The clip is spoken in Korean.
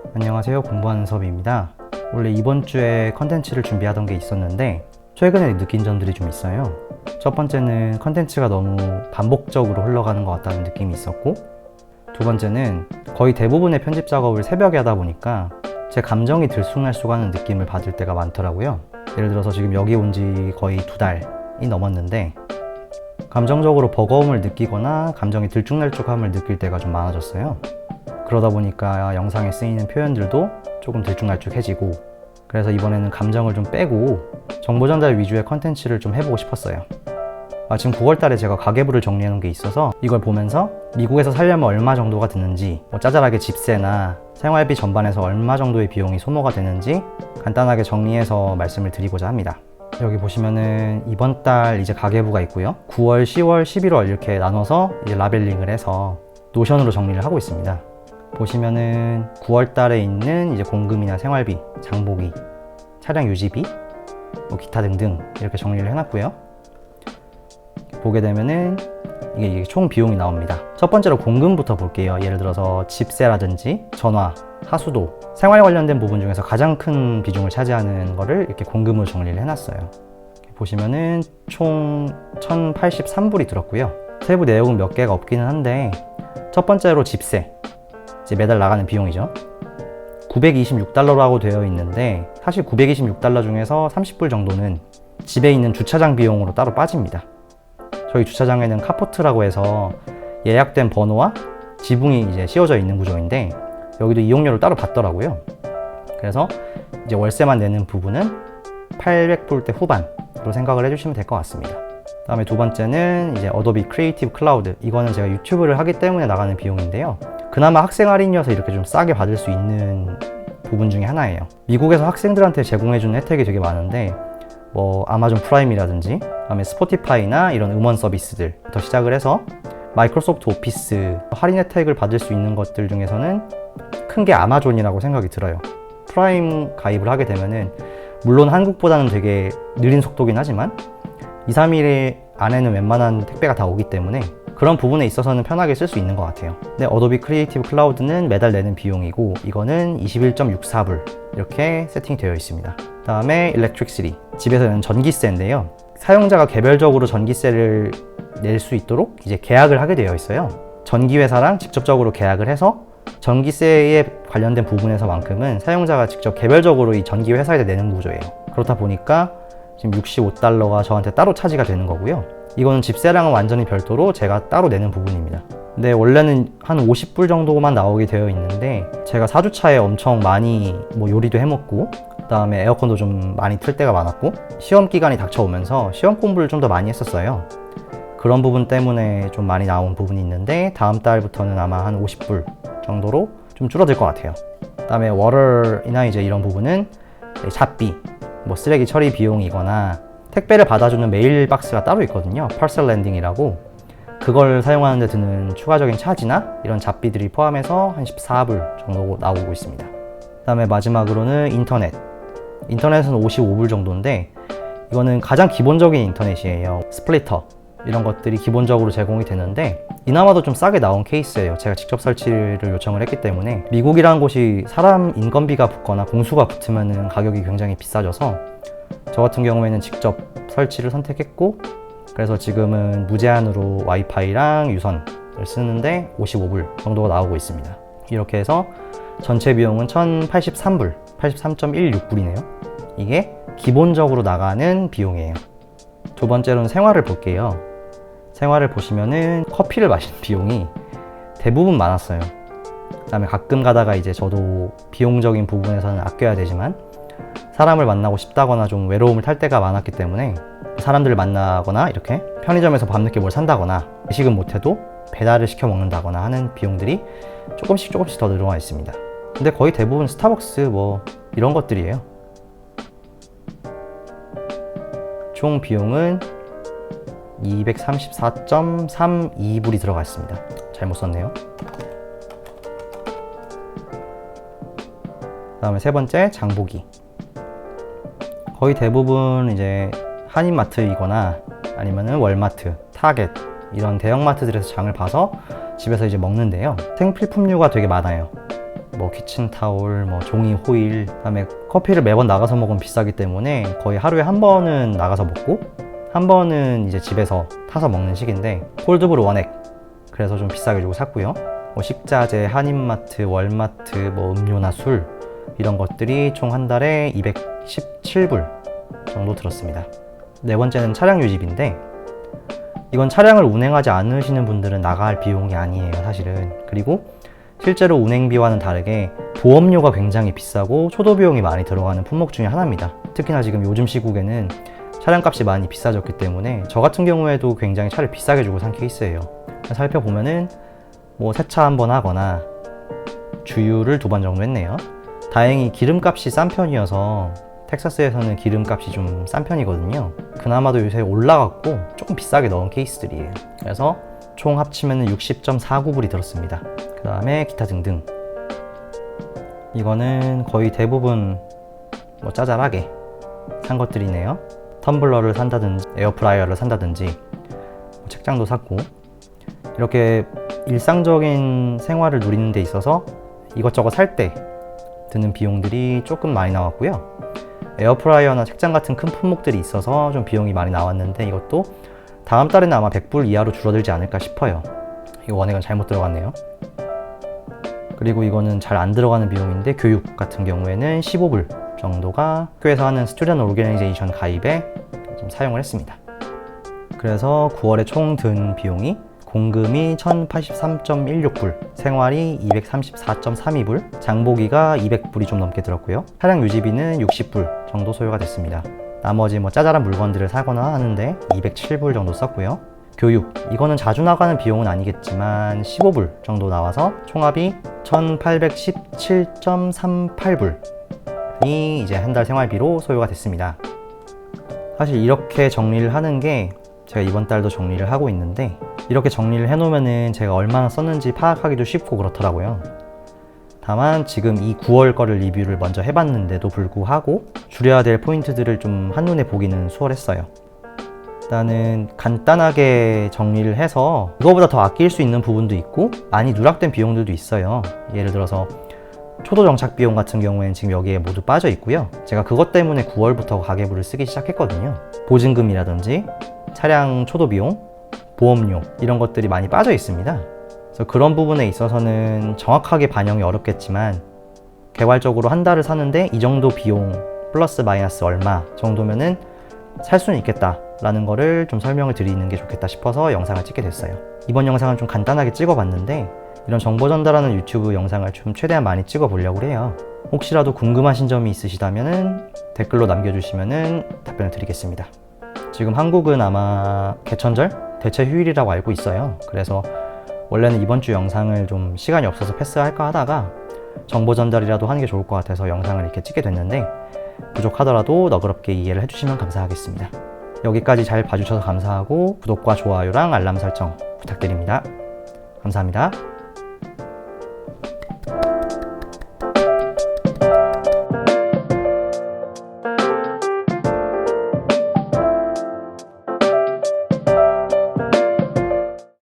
안녕하세요. 공부하는 섭입니다. 원래 이번 주에 컨텐츠를 준비하던 게 있었는데 최근에 느낀 점들이 좀 있어요. 첫 번째는 컨텐츠가 너무 반복적으로 흘러가는 것 같다는 느낌이 있었고, 두 번째는 거의 대부분의 편집 작업을 새벽에 하다 보니까 제 감정이 들쑥날쑥하는 느낌을 받을 때가 많더라고요. 예를 들어서 지금 여기 온 지 거의 2달이 넘었는데 감정적으로 버거움을 느끼거나 감정이 들쭉날쭉함을 느낄 때가 좀 많아졌어요. 그러다 보니까 영상에 쓰이는 표현들도 조금 들쭉날쭉해지고, 그래서 이번에는 감정을 좀 빼고 정보 전달 위주의 컨텐츠를 좀 해보고 싶었어요. 지금 9월 달에 제가 가계부를 정리해 놓은 게 있어서 이걸 보면서 미국에서 살려면 얼마 정도가 드는지, 짜잘하게 집세나 생활비 전반에서 얼마 정도의 비용이 소모가 되는지 간단하게 정리해서 말씀을 드리고자 합니다. 여기 보시면은 이번 달 이제 가계부가 있고요. 9월, 10월, 11월 이렇게 나눠서 이제 라벨링을 해서 노션으로 정리를 하고 있습니다. 보시면은 9월 달에 있는 이제 공금이나 생활비, 장보기, 차량 유지비, 기타 등등 이렇게 정리를 해놨고요. 보게 되면은 이게 총 비용이 나옵니다. 첫 번째로 공금부터 볼게요. 예를 들어서 집세라든지 전화, 하수도, 생활 관련된 부분 중에서 가장 큰 비중을 차지하는 거를 이렇게 공금으로 정리를 해놨어요. 보시면은 총 1083불이 들었고요. 세부 내용은 몇 개가 없기는 한데, 첫 번째로 집세, 이제 매달 나가는 비용이죠. 926달러라고 되어 있는데 사실 926달러 중에서 30불 정도는 집에 있는 주차장 비용으로 따로 빠집니다. 저희 주차장에는 카포트라고 해서 예약된 번호와 지붕이 이제 씌워져 있는 구조인데 여기도 이용료를 따로 받더라고요. 그래서 이제 월세만 내는 부분은 800불대 후반으로 생각을 해주시면 될 것 같습니다. 다음에 두 번째는 이제 어도비 크리에이티브 클라우드. 이거는 제가 유튜브를 하기 때문에 나가는 비용인데요. 그나마 학생 할인이어서 이렇게 좀 싸게 받을 수 있는 부분 중에 하나예요. 미국에서 학생들한테 제공해주는 혜택이 되게 많은데 아마존 프라임이라든지 그다음에 스포티파이나 이런 음원 서비스들부터 시작을 해서 마이크로소프트 오피스 할인 혜택을 받을 수 있는 것들 중에서는 큰 게 아마존이라고 생각이 들어요. 프라임 가입을 하게 되면은 물론 한국보다는 되게 느린 속도긴 하지만 2-3일 안에는 웬만한 택배가 다 오기 때문에 그런 부분에 있어서는 편하게 쓸 수 있는 것 같아요. 근데 어도비 크리에이티브 클라우드는 매달 내는 비용이고 이거는 21.64불 이렇게 세팅되어 있습니다. 다음에 일렉트릭시티, 집에서 내는 전기세인데요. 사용자가 개별적으로 전기세를 낼 수 있도록 이제 계약을 하게 되어 있어요. 전기회사랑 직접적으로 계약을 해서 전기세에 관련된 부분에서만큼은 사용자가 직접 개별적으로 이 전기회사에 내는 구조예요. 그렇다 보니까 지금 65달러가 저한테 따로 차지가 되는 거고요. 이거는 집세랑은 완전히 별도로 제가 따로 내는 부분입니다. 근데 원래는 한 50불 정도만 나오게 되어 있는데 제가 4주차에 엄청 많이 요리도 해먹고 그 다음에 에어컨도 좀 많이 틀 때가 많았고 시험 기간이 닥쳐오면서 시험 공부를 좀 더 많이 했었어요. 그런 부분 때문에 좀 많이 나온 부분이 있는데 다음 달부터는 아마 한 50불 정도로 좀 줄어들 것 같아요. 그 다음에 워터이나 이제 이런 부분은 잡비, 쓰레기 처리 비용이거나 택배를 받아주는 메일 박스가 따로 있거든요. 파셀 랜딩이라고. 그걸 사용하는 데 드는 추가적인 차지나 이런 잡비들이 포함해서 한 14불 정도 나오고 있습니다. 그 다음에 마지막으로는 인터넷은 55불 정도인데 이거는 가장 기본적인 인터넷이에요. 스플리터 이런 것들이 기본적으로 제공이 되는데 이나마도 좀 싸게 나온 케이스예요. 제가 직접 설치를 요청을 했기 때문에. 미국이라는 곳이 사람 인건비가 붙거나 공수가 붙으면 가격이 굉장히 비싸져서 저 같은 경우에는 직접 설치를 선택했고, 그래서 지금은 무제한으로 와이파이랑 유선을 쓰는데 55불 정도가 나오고 있습니다. 이렇게 해서 전체 비용은 1083불, 83.16불이네요. 이게 기본적으로 나가는 비용이에요. 두 번째로는 생활을 볼게요. 생활을 보시면은 커피를 마시는 비용이 대부분 많았어요. 그 다음에 가끔 가다가 이제 저도 비용적인 부분에서는 아껴야 되지만 사람을 만나고 싶다거나 좀 외로움을 탈 때가 많았기 때문에 사람들을 만나거나 이렇게 편의점에서 밤늦게 뭘 산다거나 외식은 못해도 배달을 시켜 먹는다거나 하는 비용들이 조금씩 더 늘어나 있습니다. 근데 거의 대부분 스타벅스 이런 것들이에요. 총 비용은 234.32불이 들어가 있습니다. 잘못 썼네요. 그 다음에 세 번째, 장보기. 거의 대부분 이제 한인마트이거나 아니면은 월마트, 타겟 이런 대형마트들에서 장을 봐서 집에서 이제 먹는데요. 생필품류가 되게 많아요. 뭐 키친타올, 뭐 종이 호일, 그다음에 커피를 매번 나가서 먹으면 비싸기 때문에 거의 하루에 한 번은 나가서 먹고 한 번은 이제 집에서 타서 먹는 식인데 콜드브루 원액, 그래서 좀 비싸게 주고 샀고요. 뭐 식자재, 한인마트, 월마트, 뭐 음료나 술 이런 것들이 총 한 달에 217불 정도 들었습니다. 네 번째는 차량 유지비인데 이건 차량을 운행하지 않으시는 분들은 나갈 비용이 아니에요, 사실은. 그리고 실제로 운행비와는 다르게 보험료가 굉장히 비싸고 초도 비용이 많이 들어가는 품목 중에 하나입니다. 특히나 지금 요즘 시국에는 차량값이 많이 비싸졌기 때문에 저 같은 경우에도 굉장히 차를 비싸게 주고 산 케이스예요. 살펴보면은 뭐 세차 한 번 하거나 주유를 2번 정도 했네요. 다행히 기름값이 싼 편이어서 텍사스에서는 기름값이 좀 싼 편이거든요. 그나마도 요새 올라갔고 조금 비싸게 넣은 케이스들이에요. 그래서 총 합치면 60.49불이 들었습니다. 그 다음에 기타 등등. 이거는 거의 대부분 뭐 짜잘하게 산 것들이네요. 텀블러를 산다든지 에어프라이어를 산다든지 뭐 책장도 샀고, 이렇게 일상적인 생활을 누리는 데 있어서 이것저것 살 때 드는 비용들이 조금 많이 나왔고요. 에어프라이어나 책장 같은 큰 품목들이 있어서 좀 비용이 많이 나왔는데 이것도 다음 달에는 아마 100불 이하로 줄어들지 않을까 싶어요. 이거 원액은 잘못 들어갔네요. 그리고 이거는 잘 안 들어가는 비용인데 교육 같은 경우에는 15불 정도가 학교에서 하는 스튜던트 오르게나이제이션 가입에 좀 사용을 했습니다. 그래서 9월에 총 든 비용이 공금이 1083.16불, 생활이 234.32불, 장보기가 200불이 좀 넘게 들었고요. 차량 유지비는 60불 정도 소요가 됐습니다. 나머지 뭐 짜잘한 물건들을 사거나 하는데 207불 정도 썼고요. 교육, 이거는 자주 나가는 비용은 아니겠지만 15불 정도 나와서 총합이 1817.38불이 이제 한 달 생활비로 소요가 됐습니다. 사실 이렇게 정리를 하는 게 제가 이번 달도 정리를 하고 있는데 이렇게 정리를 해놓으면은 제가 얼마나 썼는지 파악하기도 쉽고 그렇더라고요. 다만 지금 이 9월 거를 리뷰를 먼저 해봤는데도 불구하고 줄여야 될 포인트들을 좀 한눈에 보기는 수월했어요. 일단은 간단하게 정리를 해서 이거보다 더 아낄 수 있는 부분도 있고 많이 누락된 비용들도 있어요. 예를 들어서 초도 정착 비용 같은 경우에는 지금 여기에 모두 빠져 있고요. 제가 그것 때문에 9월부터 가계부를 쓰기 시작했거든요. 보증금이라든지 차량 초도 비용, 보험료 이런 것들이 많이 빠져 있습니다. 그래서 그런 부분에 있어서는 정확하게 반영이 어렵겠지만 개괄적으로 한 달을 사는데 이 정도 비용 플러스 마이너스 얼마 정도면은 살 수는 있겠다 라는 거를 좀 설명을 드리는 게 좋겠다 싶어서 영상을 찍게 됐어요. 이번 영상은 좀 간단하게 찍어봤는데 이런 정보 전달하는 유튜브 영상을 좀 최대한 많이 찍어 보려고 해요. 혹시라도 궁금하신 점이 있으시다면 댓글로 남겨주시면 답변을 드리겠습니다. 지금 한국은 아마 개천절? 대체 휴일이라고 알고 있어요. 그래서 원래는 이번 주 영상을 좀 시간이 없어서 패스할까 하다가 정보 전달이라도 하는 게 좋을 것 같아서 영상을 이렇게 찍게 됐는데 부족하더라도 너그럽게 이해를 해주시면 감사하겠습니다. 여기까지 잘 봐주셔서 감사하고 구독과 좋아요랑 알람 설정 부탁드립니다. 감사합니다.